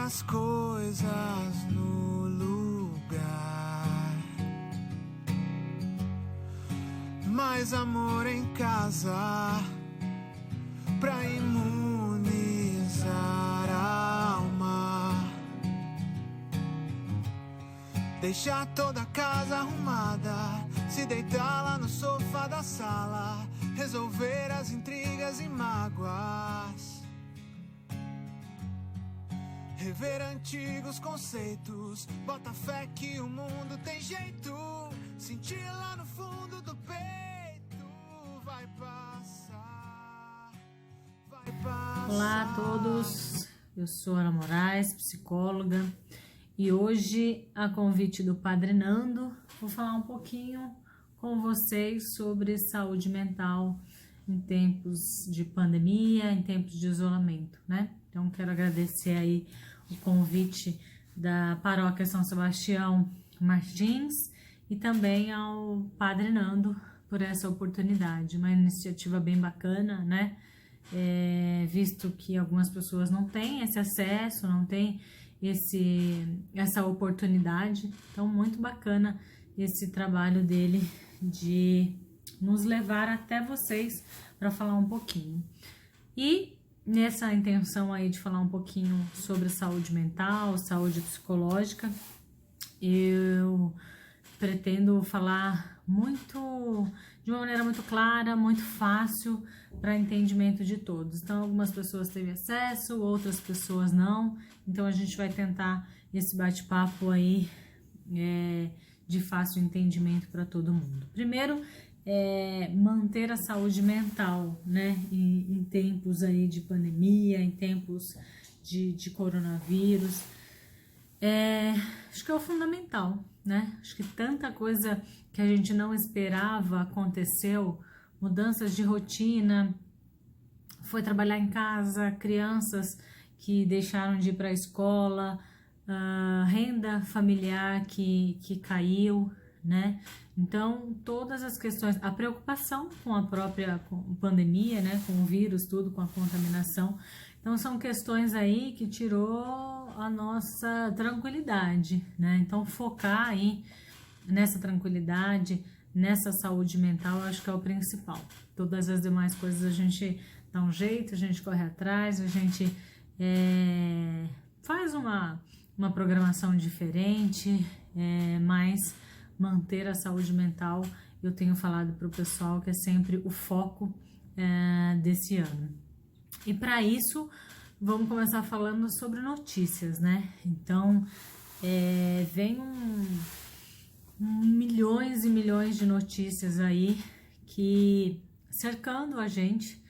as coisas no lugar. Mais amor em casa pra imunizar a alma. Deixar toda a casa arrumada, se deitar lá no sofá da sala, resolver as intrigas e mágoas, rever antigos conceitos, bota fé que o mundo tem jeito, sentir lá no fundo do peito, vai passar, vai passar. Olá a todos, eu sou Ana Moraes, psicóloga, e hoje, a convite do Padre Nando, vou falar um pouquinho com vocês sobre saúde mental em tempos de pandemia, em tempos de isolamento, né? Então, quero agradecer aí o convite da Paróquia São Sebastião Martins e também ao Padre Nando por essa oportunidade, uma iniciativa bem bacana, né? Visto que algumas pessoas não têm esse acesso, não têm essa oportunidade, então muito bacana esse trabalho dele de nos levar até vocês para falar um pouquinho. E nessa intenção aí de falar um pouquinho sobre saúde mental, saúde psicológica, eu pretendo falar de uma maneira muito clara, muito fácil para entendimento de todos. Então, algumas pessoas teve acesso, outras pessoas não. Então, a gente vai tentar esse bate-papo aí de fácil entendimento para todo mundo. Primeiro, manter a saúde mental, né? Em tempos aí de pandemia, em tempos de coronavírus. Acho que é o fundamental, né? Acho que tanta coisa que a gente não esperava aconteceu, mudanças de rotina, foi trabalhar em casa, crianças que deixaram de ir para a escola, renda familiar que caiu, né? Então, todas as questões, a preocupação com a própria pandemia, né? Com o vírus, tudo, com a contaminação. Então, são questões aí que tirou a nossa tranquilidade, né? Então, focar aí nessa tranquilidade, nessa saúde mental, eu acho que é o principal. Todas as demais coisas a gente dá um jeito, a gente corre atrás, a gente faz uma programação diferente, mas manter a saúde mental, eu tenho falado para o pessoal que é sempre o foco desse ano. E para isso, vamos começar falando sobre notícias, né? Então, vem milhões e milhões de notícias aí que cercando a gente.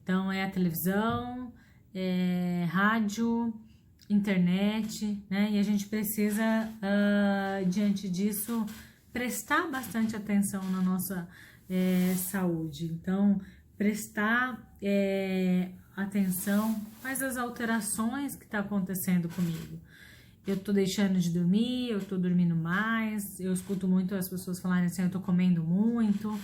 Então, a televisão, rádio, internet, né? E a gente precisa, diante disso, prestar bastante atenção na nossa saúde. Então, prestar atenção quais as alterações que está acontecendo comigo. Eu tô deixando de dormir, eu tô dormindo mais, eu escuto muito as pessoas falarem assim, eu tô comendo muito.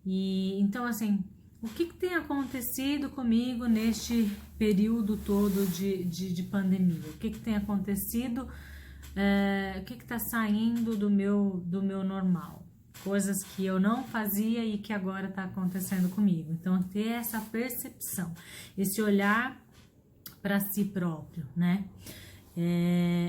E então, assim, o que tem acontecido comigo neste período todo de pandemia? O que tem acontecido, o que tá saindo do meu normal? Coisas que eu não fazia e que agora tá acontecendo comigo. Então, ter essa percepção, esse olhar para si próprio, né?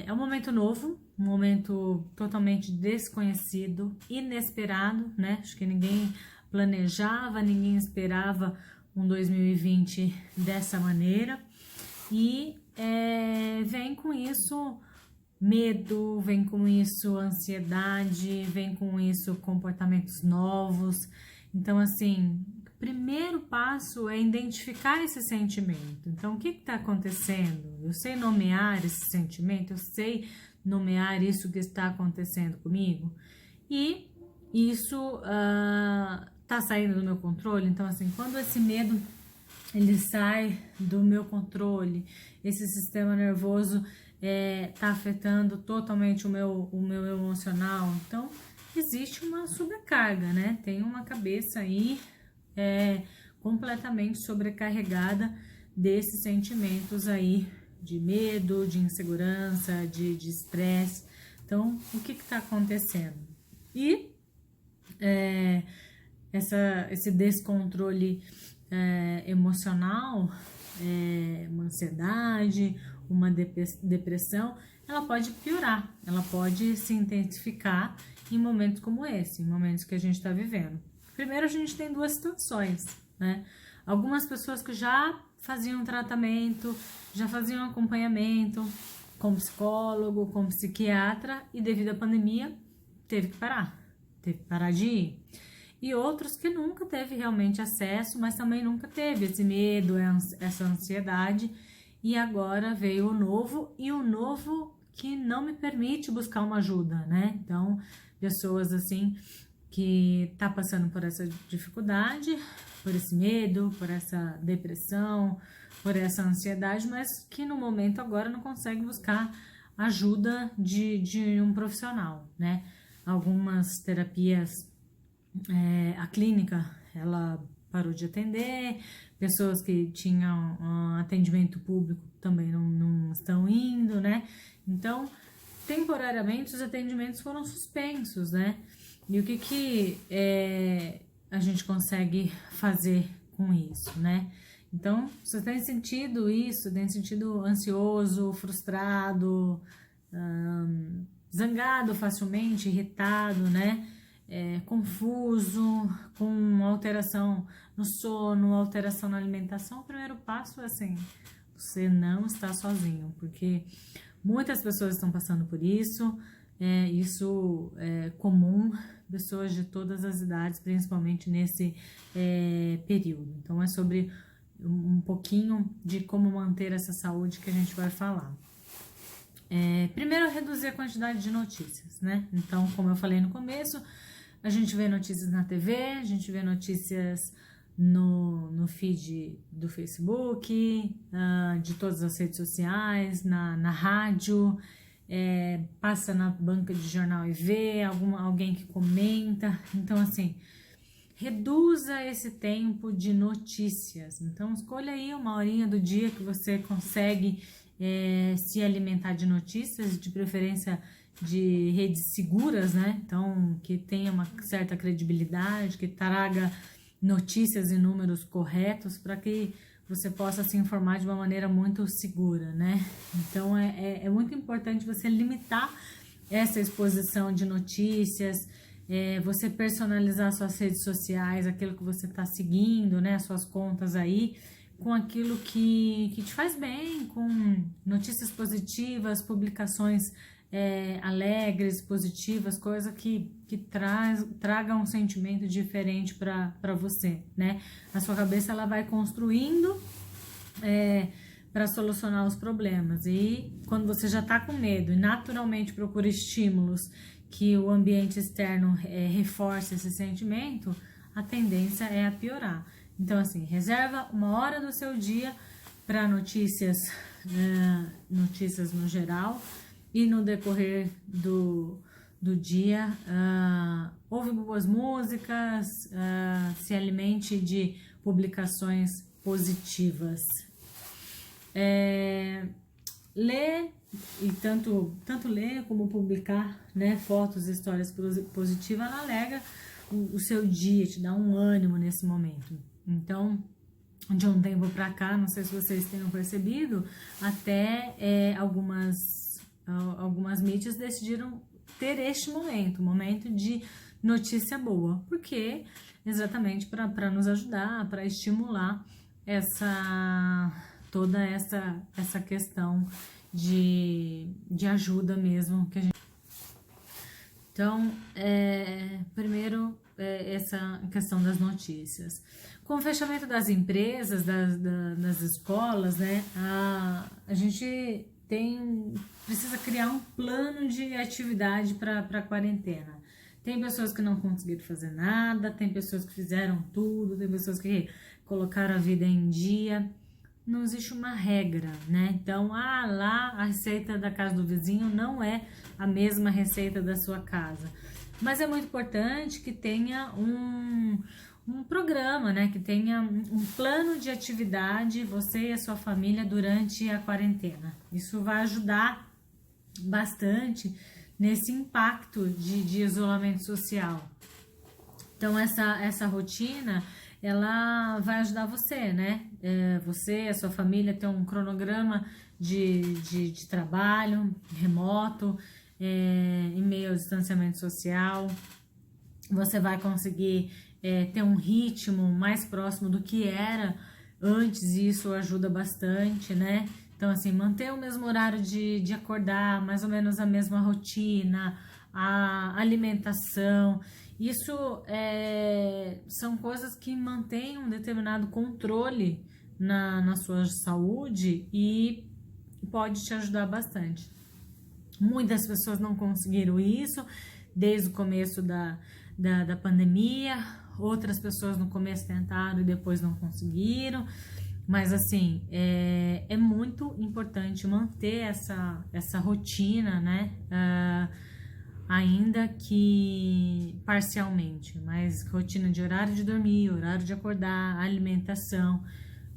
É um momento novo, um momento totalmente desconhecido, inesperado, né? Acho que ninguém planejava, ninguém esperava um 2020 dessa maneira. E vem com isso medo, vem com isso ansiedade, vem com isso comportamentos novos. Então, assim, o primeiro passo é identificar esse sentimento. Então, o que está acontecendo? Eu sei nomear esse sentimento, eu sei nomear isso que está acontecendo comigo. E isso está saindo do meu controle. Então, assim, quando esse medo ele sai do meu controle, esse sistema nervoso está afetando totalmente o meu emocional. Então, existe uma sobrecarga, né? Tem uma cabeça aí completamente sobrecarregada desses sentimentos aí de medo, de insegurança, de estresse. Então, o que está acontecendo? E esse descontrole emocional, uma ansiedade, uma depressão, ela pode piorar, ela pode se intensificar em momentos como esse, em momentos que a gente está vivendo. Primeiro, a gente tem duas situações, né? Algumas pessoas que já faziam tratamento, já faziam acompanhamento com psicólogo, com psiquiatra, e devido à pandemia teve que parar de ir. E outros que nunca teve realmente acesso, mas também nunca teve esse medo, essa ansiedade, e agora veio o novo, e o novo que não me permite buscar uma ajuda, né? Então, pessoas assim que tá passando por essa dificuldade, por esse medo, por essa depressão, por essa ansiedade, mas que no momento agora não consegue buscar ajuda de um profissional, né? Algumas terapias, a clínica, ela parou de atender, pessoas que tinham atendimento público também não estão indo, né? Então, temporariamente, os atendimentos foram suspensos, né? E o que a gente consegue fazer com isso, né? Então, você tem sentido isso, tem sentido ansioso, frustrado, zangado facilmente, irritado, né? Confuso, com alteração no sono, alteração na alimentação, o primeiro passo é assim, você não está sozinho, porque muitas pessoas estão passando por isso, isso é comum, pessoas de todas as idades, principalmente nesse período. Então, é sobre um pouquinho de como manter essa saúde que a gente vai falar. Primeiro, reduzir a quantidade de notícias, né? Então, como eu falei no começo, a gente vê notícias na TV, a gente vê notícias no feed do Facebook, de todas as redes sociais, na rádio, passa na banca de jornal e vê alguém que comenta. Então, assim, reduza esse tempo de notícias. Então, escolha aí uma horinha do dia que você consegue se alimentar de notícias, de preferência de redes seguras, né? Então, que tenha uma certa credibilidade, que traga notícias e números corretos para que você possa se informar de uma maneira muito segura, né? Então, é muito importante você limitar essa exposição de notícias, você personalizar suas redes sociais, aquilo que você está seguindo, né? As suas contas aí, com aquilo que te faz bem, com notícias positivas, publicações alegres, positivas, coisa que traga um sentimento diferente para você, né? A sua cabeça, ela vai construindo para solucionar os problemas, e quando você já está com medo e naturalmente procura estímulos que o ambiente externo reforce esse sentimento, a tendência é a piorar. Então, assim, reserva uma hora do seu dia para notícias no geral, e no decorrer do dia, ouve boas músicas, se alimente de publicações positivas. Ler, e tanto ler como publicar, né, fotos e histórias positivas, ela alegra o seu dia, te dá um ânimo nesse momento. Então, de um tempo para cá, não sei se vocês tenham percebido, até algumas mídias decidiram ter este momento de notícia boa, porque exatamente para nos ajudar, para estimular toda essa questão de ajuda mesmo que a gente. Então, primeiro, essa questão das notícias. Com o fechamento das empresas, das escolas, né, a gente precisa criar um plano de atividade para a quarentena. Tem pessoas que não conseguiram fazer nada, tem pessoas que fizeram tudo, tem pessoas que colocaram a vida em dia. Não existe uma regra, né? Então, lá a receita da casa do vizinho não é a mesma receita da sua casa. Mas é muito importante que tenha um programa, né, que tenha um plano de atividade, você e a sua família, durante a quarentena. Isso vai ajudar bastante nesse impacto de isolamento social. Então, essa rotina, ela vai ajudar você, né? Você e a sua família ter um cronograma de trabalho remoto, em meio ao distanciamento social. Você vai conseguir ter um ritmo mais próximo do que era antes, e isso ajuda bastante, né? Então, assim, manter o mesmo horário de acordar, mais ou menos a mesma rotina, a alimentação. Isso são coisas que mantêm um determinado controle na sua saúde e pode te ajudar bastante. Muitas pessoas não conseguiram isso desde o começo da pandemia, outras pessoas no começo tentaram e depois não conseguiram, mas assim, é muito importante manter essa rotina, né? Ainda que parcialmente, mas rotina de horário de dormir, horário de acordar, alimentação,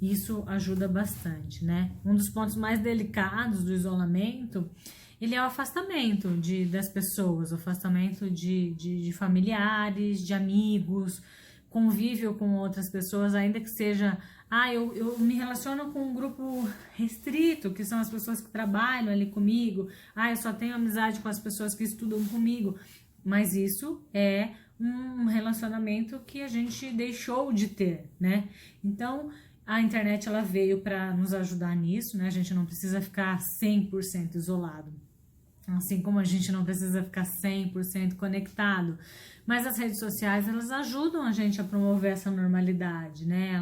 isso ajuda bastante, né? Um dos pontos mais delicados do isolamento, ele é o afastamento das pessoas, o afastamento de familiares, de amigos, convívio com outras pessoas, ainda que seja, eu me relaciono com um grupo restrito, que são as pessoas que trabalham ali comigo, eu só tenho amizade com as pessoas que estudam comigo, mas isso é um relacionamento que a gente deixou de ter, né? Então, a internet, ela veio para nos ajudar nisso, né? A gente não precisa ficar 100% isolado, assim como a gente não precisa ficar 100% conectado, mas as redes sociais, elas ajudam a gente a promover essa normalidade, né?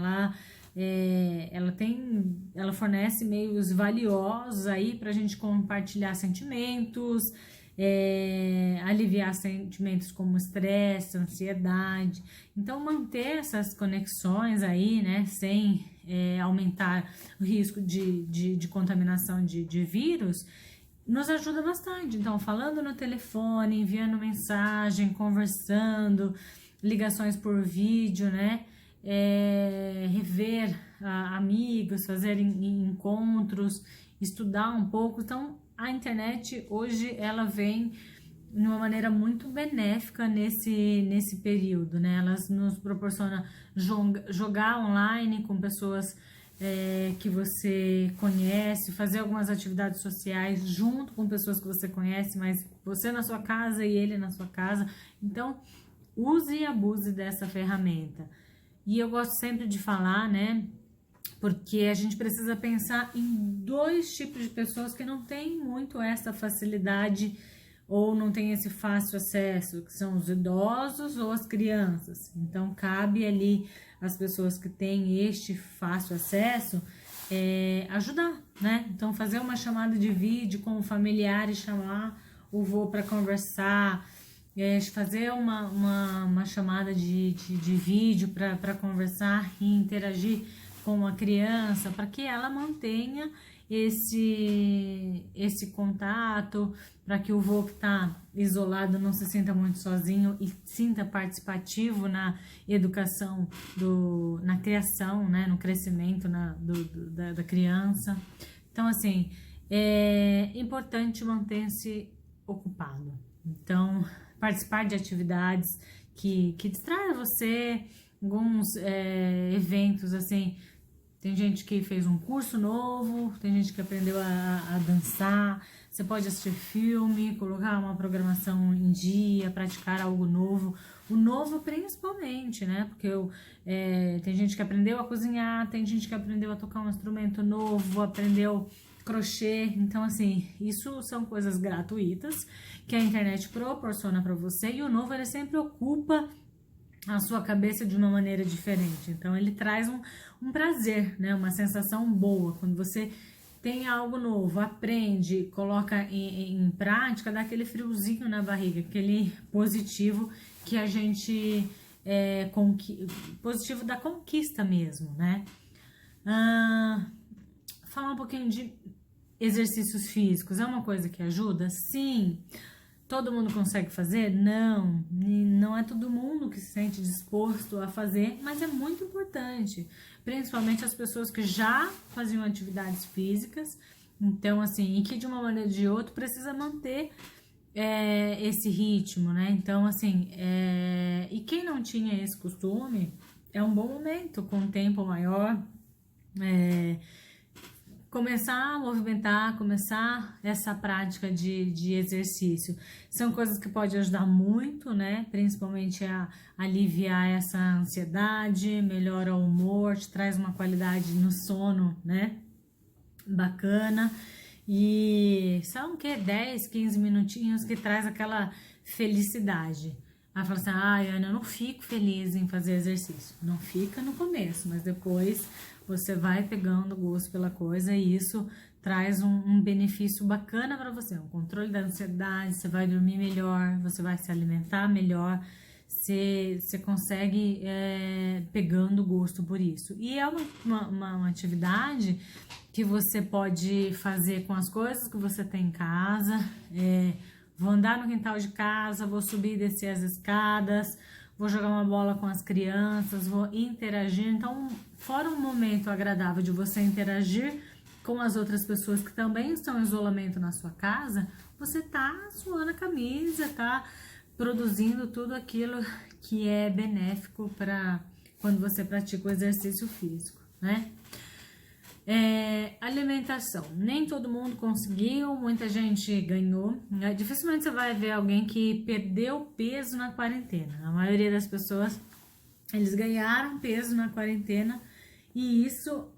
Ela fornece meios valiosos aí para a gente compartilhar sentimentos, aliviar sentimentos como estresse, ansiedade. Então, manter essas conexões aí, né, sem aumentar o risco de contaminação de vírus, nos ajuda bastante. Então, falando no telefone, enviando mensagem, conversando, ligações por vídeo, né? Rever amigos, fazer encontros, estudar um pouco. Então, a internet hoje, ela vem de uma maneira muito benéfica nesse período, né? Ela nos proporciona jogar online com pessoas que você conhece, fazer algumas atividades sociais junto com pessoas que você conhece, mas você na sua casa e ele na sua casa. Então, use e abuse dessa ferramenta. E eu gosto sempre de falar, né? Porque a gente precisa pensar em dois tipos de pessoas que não têm muito essa facilidade ou não tem esse fácil acesso, que são os idosos ou as crianças. Então, cabe ali as pessoas que têm este fácil acesso ajudar, né? Então, fazer uma chamada de vídeo com o familiar e chamar o vô para conversar, fazer uma chamada de vídeo para conversar e interagir com a criança, para que ela mantenha esse contato, para que o vô que está isolado não se sinta muito sozinho e sinta participativo na educação, na criação, né, no crescimento da criança. Então, assim, é importante manter-se ocupado. Então, participar de atividades que distraem você, alguns eventos, assim. Tem gente que fez um curso novo, tem gente que aprendeu a dançar. Você pode assistir filme, colocar uma programação em dia, praticar algo novo. O novo principalmente, né? Porque tem gente que aprendeu a cozinhar, tem gente que aprendeu a tocar um instrumento novo, aprendeu crochê. Então, assim, isso são coisas gratuitas que a internet proporciona para você. E o novo, ele sempre ocupa a sua cabeça de uma maneira diferente. Então, ele traz um prazer, né? Uma sensação boa. Quando você tem algo novo, aprende, coloca em prática, dá aquele friozinho na barriga, aquele positivo que a gente... positivo da conquista mesmo, né? Falar um pouquinho de exercícios físicos é uma coisa que ajuda? Sim. todo mundo consegue fazer? Não, não é todo mundo que se sente disposto a fazer, mas é muito importante, principalmente as pessoas que já faziam atividades físicas, então assim, e que de uma maneira ou de outra precisa manter esse ritmo, né? Então assim, e quem não tinha esse costume, é um bom momento, com um tempo maior, começar a movimentar, começar essa prática de exercício. São coisas que podem ajudar muito, né? Principalmente a aliviar essa ansiedade, melhora o humor, te traz uma qualidade no sono, né? Bacana. E são o que? 10, 15 minutinhos que traz aquela felicidade. Aí fala assim, Ana, eu não fico feliz em fazer exercício. Não fica no começo, mas depois você vai pegando gosto pela coisa e isso traz um benefício bacana para você. Um controle da ansiedade, você vai dormir melhor, você vai se alimentar melhor, você consegue pegando gosto por isso. E é uma atividade que você pode fazer com as coisas que você tem em casa. Vou andar no quintal de casa, vou subir e descer as escadas, vou jogar uma bola com as crianças, vou interagir. Então, fora um momento agradável de você interagir com as outras pessoas que também estão em isolamento na sua casa, você tá suando a camisa, tá produzindo tudo aquilo que é benéfico para quando você pratica o exercício físico, né? Alimentação. Nem todo mundo conseguiu, muita gente ganhou. Dificilmente você vai ver alguém que perdeu peso na quarentena. A maioria das pessoas, eles ganharam peso na quarentena e isso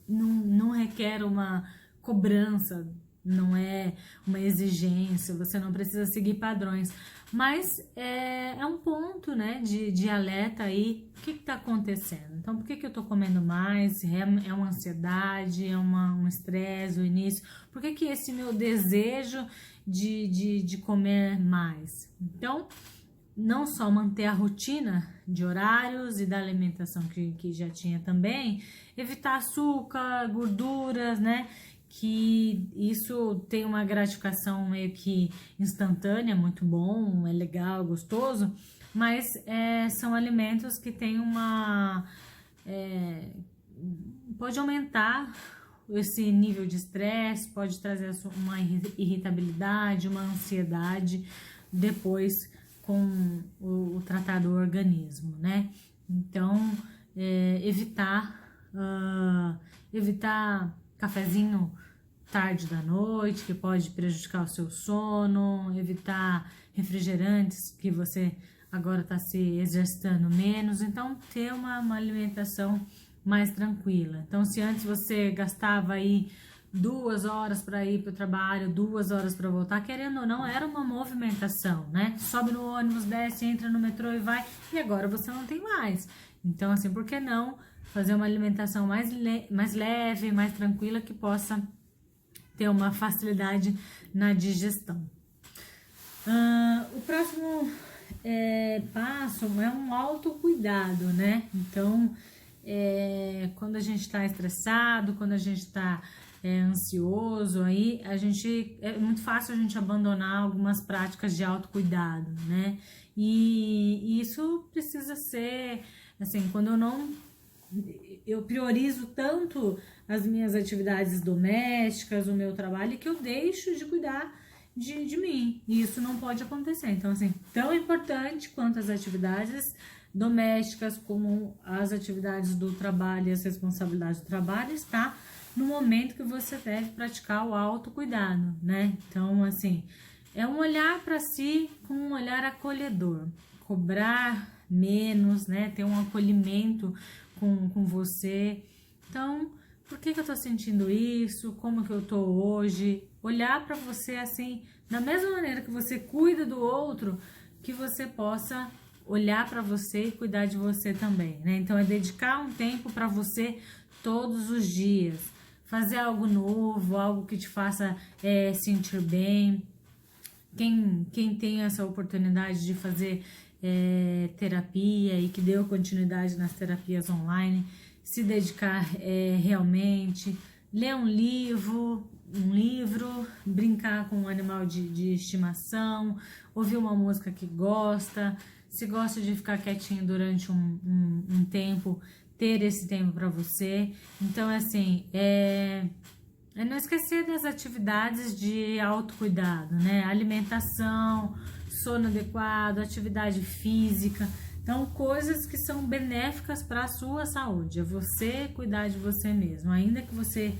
não requer uma cobrança, não é uma exigência, você não precisa seguir padrões, mas é um ponto, né, de alerta aí, o que está acontecendo? Então, por que eu tô comendo mais? É uma ansiedade, é um estresse, o início? Por que esse meu desejo de comer mais? Então, não só manter a rotina de horários e da alimentação que já tinha também, evitar açúcar, gorduras, né? Que isso tem uma gratificação meio que instantânea, muito bom, é legal, gostoso, mas são alimentos que têm pode aumentar esse nível de estresse, pode trazer uma irritabilidade, uma ansiedade depois com o tratar do organismo, né? Então, evitar cafezinho tarde da noite, que pode prejudicar o seu sono, evitar refrigerantes, que você agora está se exercitando menos, então ter uma alimentação mais tranquila. Então, se antes você gastava aí 2 horas para ir para o trabalho, 2 horas para voltar, querendo ou não, era uma movimentação, né? Sobe no ônibus, desce, entra no metrô e vai, e agora você não tem mais. Então, assim, por que não fazer uma alimentação mais leve, mais tranquila, que possa ter uma facilidade na digestão? O próximo passo é um autocuidado, né? Então, quando a gente está estressado, quando a gente está ansioso, aí é muito fácil a gente abandonar algumas práticas de autocuidado, né? E isso precisa ser, assim, quando eu priorizo tanto as minhas atividades domésticas, o meu trabalho, que eu deixo de cuidar de mim. E isso não pode acontecer. Então, assim, tão importante quanto as atividades domésticas, como as atividades do trabalho e as responsabilidades do trabalho, está no momento que você deve praticar o autocuidado, né? Então, assim, é um olhar para si com um olhar acolhedor, cobrar menos, né? Ter um acolhimento com você. Então, por que eu tô sentindo isso? Como que eu tô hoje? Olhar para você assim, da mesma maneira que você cuida do outro, que você possa olhar para você e cuidar de você também, né? Então, é dedicar um tempo para você todos os dias. Fazer algo novo, algo que te faça sentir bem. Quem tem essa oportunidade de fazer terapia e que deu continuidade nas terapias online, se dedicar realmente, ler um livro, um livro, brincar com um animal de estimação, ouvir uma música que gosta, se gosta de ficar quietinho durante um tempo, ter esse tempo para você. Então, assim, é não esquecer das atividades de autocuidado, né? Alimentação, sono adequado, atividade física. Então, coisas que são benéficas para a sua saúde. É você cuidar de você mesmo. Ainda que você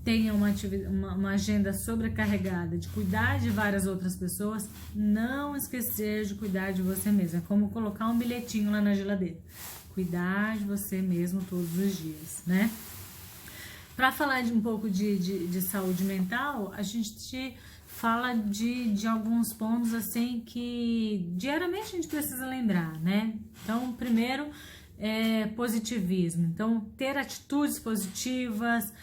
tenha uma agenda sobrecarregada de cuidar de várias outras pessoas, não esquecer de cuidar de você mesmo. É como colocar um bilhetinho lá na geladeira. Cuidar de você mesmo todos os dias, né? Para falar um pouco de saúde mental, a gente fala de alguns pontos assim que diariamente a gente precisa lembrar, né? Então, primeiro é positivismo. Então, ter atitudes positivas,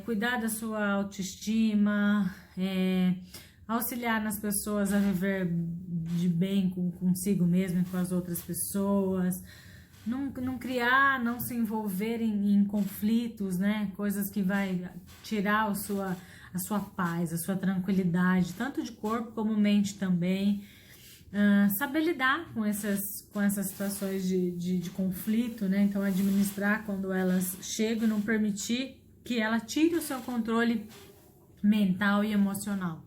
cuidar da sua autoestima, auxiliar nas pessoas a viver de bem consigo mesmo e com as outras pessoas. Não criar, não se envolver em conflitos, né? Coisas que vai tirar a sua paz, a sua tranquilidade, tanto de corpo como mente também. Saber lidar com essas situações de conflito, né? Então, administrar quando elas chegam e não permitir que ela tire o seu controle mental e emocional.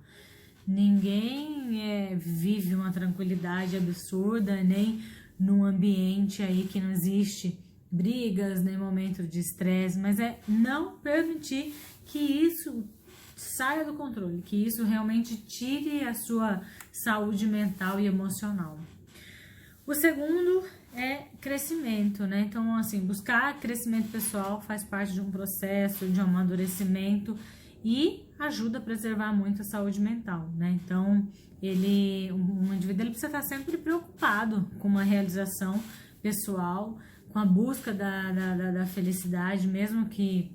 Ninguém vive uma tranquilidade absurda, nem num ambiente aí que não existe brigas, nem momento de estresse, mas é não permitir que isso saia do controle, que isso realmente tire a sua saúde mental e emocional. O segundo é crescimento, né? Então, assim, buscar crescimento pessoal faz parte de um processo de amadurecimento e ajuda a preservar muito a saúde mental, né? Então, um indivíduo ele precisa estar sempre preocupado com uma realização pessoal, com a busca da felicidade, mesmo que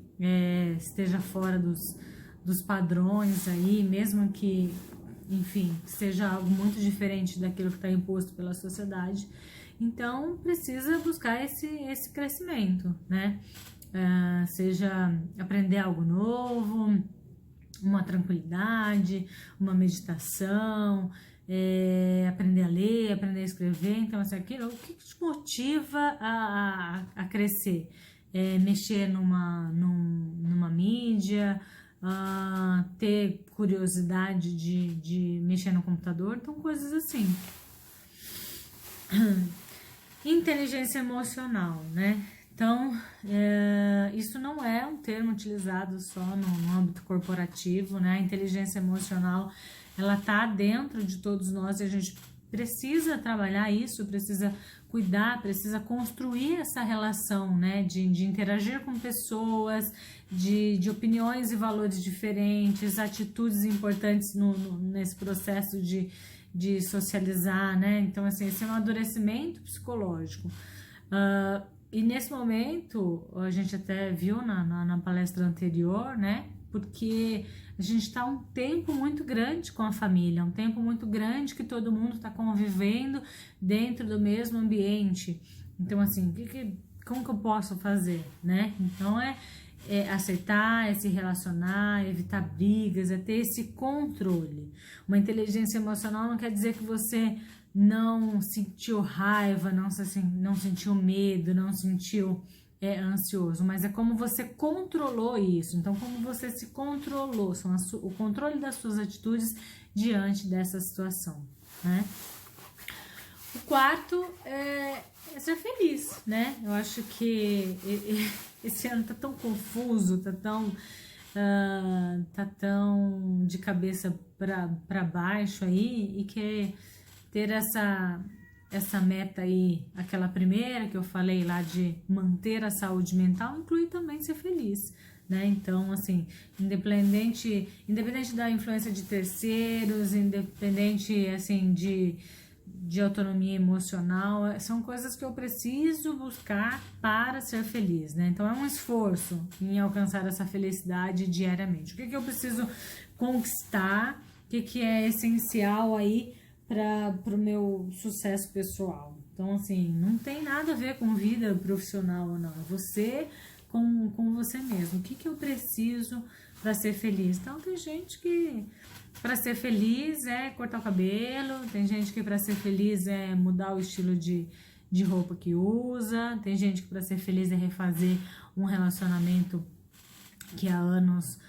esteja fora dos padrões aí, mesmo que, enfim, seja algo muito diferente daquilo que está imposto pela sociedade. Então, precisa buscar esse crescimento, né? Seja aprender algo novo, uma tranquilidade, uma meditação, aprender a ler, aprender a escrever. Então, assim, aquilo, o que te motiva a crescer? Mexer numa mídia, ter curiosidade de mexer no computador, então coisas assim. Inteligência emocional, né? Então, isso não é um termo utilizado só no âmbito corporativo, né? A inteligência emocional, ela tá dentro de todos nós e a gente precisa trabalhar isso, precisa cuidar, precisa construir essa relação, né? De interagir com pessoas, de opiniões e valores diferentes, atitudes importantes nesse processo de socializar, né? Então, assim, esse é um amadurecimento psicológico. E nesse momento, a gente até viu na palestra anterior, né? Porque a gente está um tempo muito grande com a família, um tempo muito grande que todo mundo está convivendo dentro do mesmo ambiente. Então, assim, como que eu posso fazer, né? Então, aceitar, se relacionar, evitar brigas, ter esse controle. Uma inteligência emocional não quer dizer que você não sentiu raiva, não sentiu medo, não sentiu ansioso, mas é como você controlou isso. Então, como você se controlou, o controle das suas atitudes diante dessa situação, né? O quarto é ser feliz, né? Eu acho que esse ano tá tão confuso, tá tão de cabeça para baixo aí, e que ter essa meta aí, aquela primeira que eu falei lá de manter a saúde mental, inclui também ser feliz, né? Então, assim, independente da influência de terceiros, independente, assim, de autonomia emocional, são coisas que eu preciso buscar para ser feliz, né? Então, é um esforço em alcançar essa felicidade diariamente. O que eu preciso conquistar? O que é essencial aí para o meu sucesso pessoal? Então, assim, não tem nada a ver com vida profissional ou não. É você com você mesmo. O que eu preciso para ser feliz? Então, tem gente que para ser feliz é cortar o cabelo, tem gente que para ser feliz é mudar o estilo de roupa que usa, tem gente que para ser feliz é refazer um relacionamento que há anos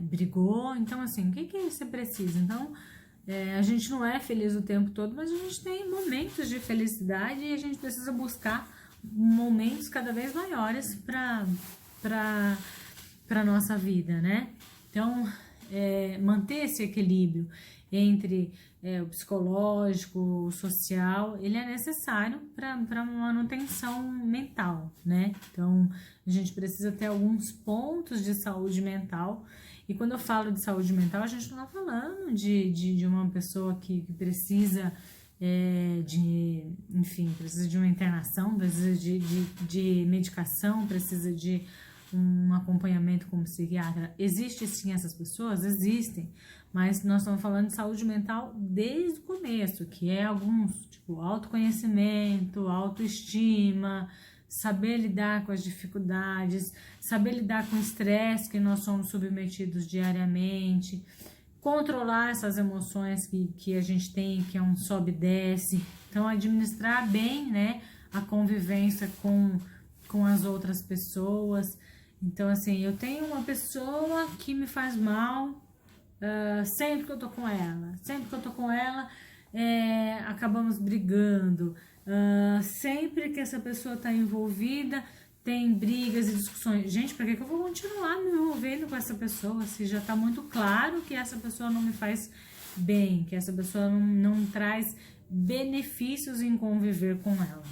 brigou. Então, assim, o que você precisa? Então, a gente não é feliz o tempo todo, mas a gente tem momentos de felicidade e a gente precisa buscar momentos cada vez maiores para nossa vida, né? Então, manter esse equilíbrio entre o psicológico, o social, ele é necessário para manutenção mental, né? Então, a gente precisa ter alguns pontos de saúde mental. E quando eu falo de saúde mental, a gente não está falando de uma pessoa que precisa precisa de uma internação, precisa de medicação, precisa de um acompanhamento como psiquiatra. Existe sim essas pessoas? Existem, mas nós estamos falando de saúde mental desde o começo, que é alguns, tipo, autoconhecimento, autoestima, saber lidar com as dificuldades, saber lidar com o estresse que nós somos submetidos diariamente, controlar essas emoções que a gente tem, que é um sobe e desce. Então, administrar bem, né, a convivência com as outras pessoas. Então, assim, eu tenho uma pessoa que me faz mal sempre que eu tô com ela. Sempre que eu tô com ela, acabamos brigando. Sempre que essa pessoa tá envolvida, tem brigas e discussões. Gente, pra que eu vou continuar me envolvendo com essa pessoa se já tá muito claro que essa pessoa não me faz bem, que essa pessoa não traz benefícios em conviver com ela?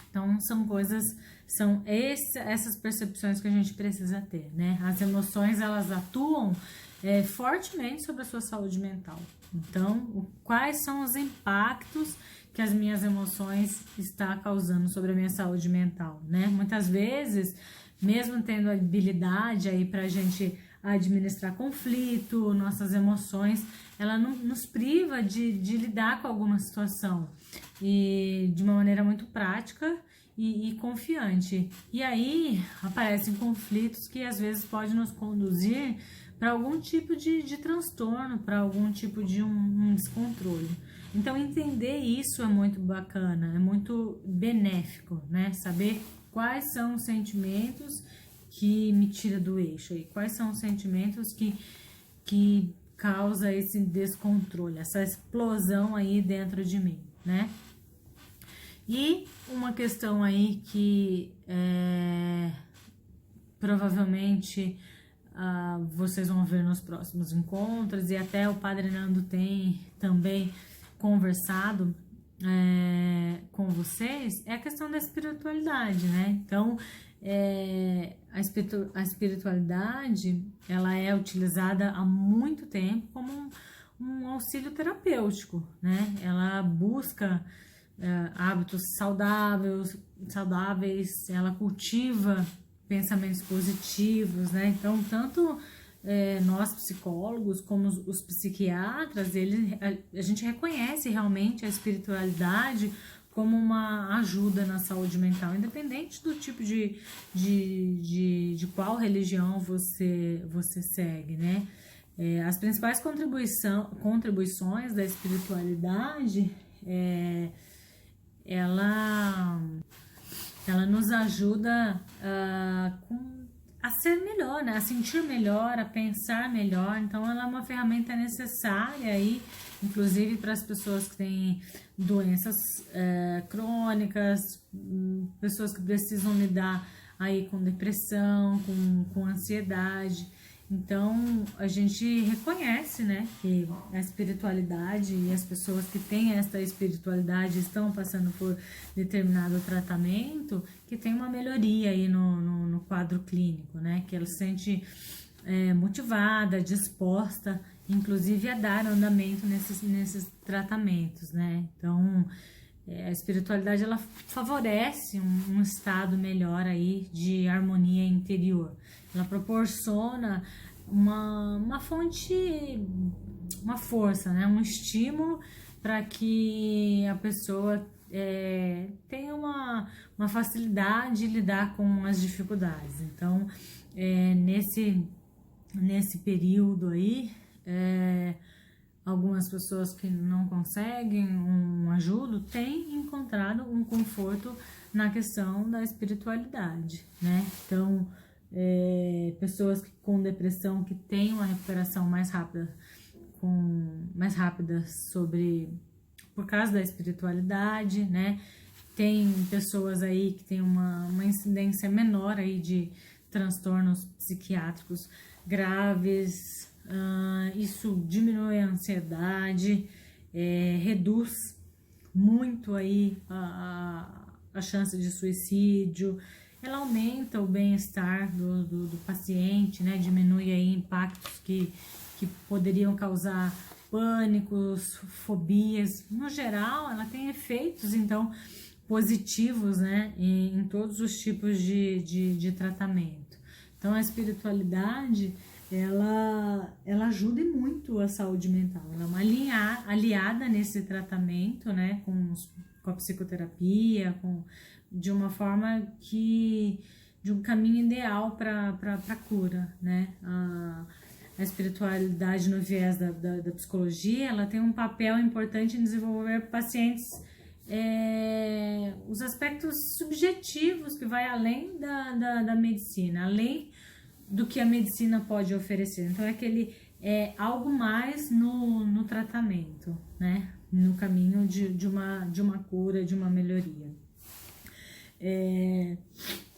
Então, são essas percepções que a gente precisa ter, né? As emoções, elas atuam fortemente sobre a sua saúde mental. Então, quais são os impactos que as minhas emoções estão causando sobre a minha saúde mental, né? Muitas vezes, mesmo tendo habilidade aí pra gente administrar conflito, nossas emoções, ela não nos priva de lidar com alguma situação e de uma maneira muito prática e confiante. E aí aparecem conflitos que às vezes podem nos conduzir para algum tipo de transtorno, para algum tipo de um descontrole. Então, entender isso é muito bacana, é muito benéfico, né? Saber quais são os sentimentos que me tira do eixo, e quais são os sentimentos que causa esse descontrole, essa explosão aí dentro de mim, né? E uma questão aí que provavelmente vocês vão ver nos próximos encontros, e até o Padre Nando tem também conversado com vocês, é a questão da espiritualidade, né? Então, a espiritualidade, ela é utilizada há muito tempo como um auxílio terapêutico, né? Ela busca hábitos saudáveis, ela cultiva pensamentos positivos, né? Então, tanto nós psicólogos como os psiquiatras, a gente reconhece realmente a espiritualidade como uma ajuda na saúde mental, independente do tipo de qual religião você segue, né? As principais contribuições da espiritualidade, ela nos ajuda a ser melhor, né? A sentir melhor, a pensar melhor. Então, ela é uma ferramenta necessária aí, inclusive para as pessoas que têm doenças crônicas, pessoas que precisam lidar aí com depressão, com ansiedade. Então, a gente reconhece, né, que a espiritualidade e as pessoas que têm essa espiritualidade estão passando por determinado tratamento, que tem uma melhoria aí no quadro clínico, né, que ela se sente motivada, disposta, inclusive a dar andamento nesses tratamentos, né. Então, a espiritualidade, ela favorece um estado melhor aí de harmonia interior. Ela proporciona uma fonte, uma força, né? Um estímulo para que a pessoa têm uma facilidade de lidar com as dificuldades. Então, nesse período aí, algumas pessoas que não conseguem um ajudo têm encontrado um conforto na questão da espiritualidade, né? Então, pessoas com depressão que têm uma recuperação mais rápida por causa da espiritualidade, né? Tem pessoas aí que têm uma incidência menor aí de transtornos psiquiátricos graves. Isso diminui a ansiedade, reduz muito aí a chance de suicídio, ela aumenta o bem-estar do paciente, né? Diminui aí impactos que poderiam causar pânicos, fobias. No geral, ela tem efeitos, então, positivos, né? Em todos os tipos de tratamento. Então, a espiritualidade, ela ajuda muito a saúde mental. Ela é uma aliada nesse tratamento, né? Com a psicoterapia, de uma forma de um caminho ideal para a cura, né? A espiritualidade no viés da psicologia, ela tem um papel importante em desenvolver pacientes os aspectos subjetivos que vai além da medicina, além do que a medicina pode oferecer. Então, algo mais no tratamento, né? No caminho de uma cura, de uma melhoria.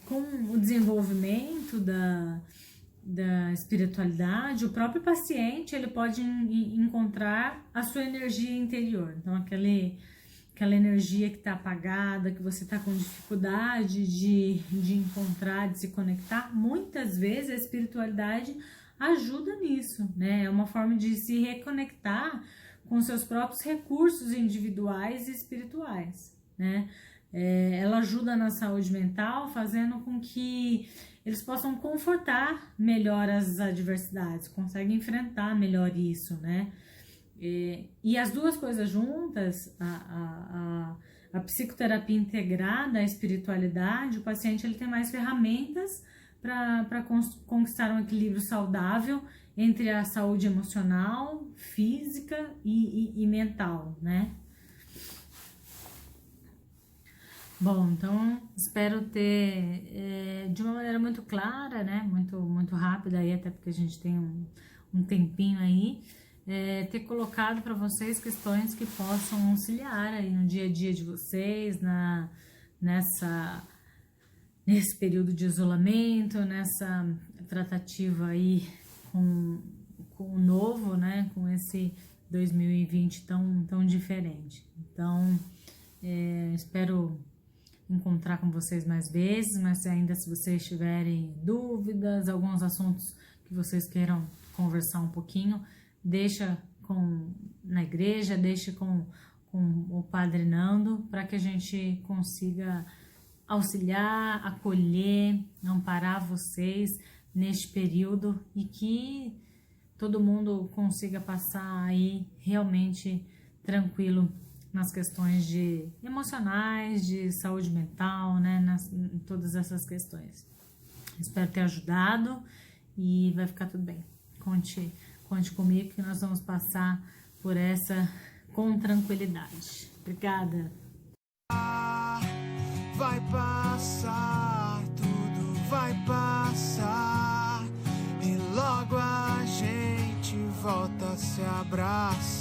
Com o desenvolvimento da espiritualidade, o próprio paciente ele pode encontrar a sua energia interior. Então, aquela energia que está apagada, que você está com dificuldade de encontrar, de se conectar, muitas vezes a espiritualidade ajuda nisso, né? É uma forma de se reconectar com seus próprios recursos individuais e espirituais, né? Ela ajuda na saúde mental, fazendo com que eles possam confortar melhor as adversidades, conseguem enfrentar melhor isso, né? E as duas coisas juntas, a psicoterapia integrada, a espiritualidade, o paciente ele tem mais ferramentas para conquistar um equilíbrio saudável entre a saúde emocional, física e mental, né? Bom, então espero ter de uma maneira muito clara, né? Muito rápida aí, até porque a gente tem um tempinho aí, ter colocado para vocês questões que possam auxiliar aí no dia a dia de vocês, nesse período de isolamento, nessa tratativa aí com o novo, né? Com esse 2020 tão diferente. Então, espero encontrar com vocês mais vezes, mas ainda se vocês tiverem dúvidas, alguns assuntos que vocês queiram conversar um pouquinho, deixa na igreja, deixa com o Padre Nando, para que a gente consiga auxiliar, acolher, amparar vocês neste período e que todo mundo consiga passar aí realmente tranquilo nas questões emocionais, de saúde mental, né, em todas essas questões. Espero ter ajudado e vai ficar tudo bem. Conte comigo que nós vamos passar por essa com tranquilidade. Obrigada. Vai passar, tudo vai passar e logo a gente volta a se abraçar.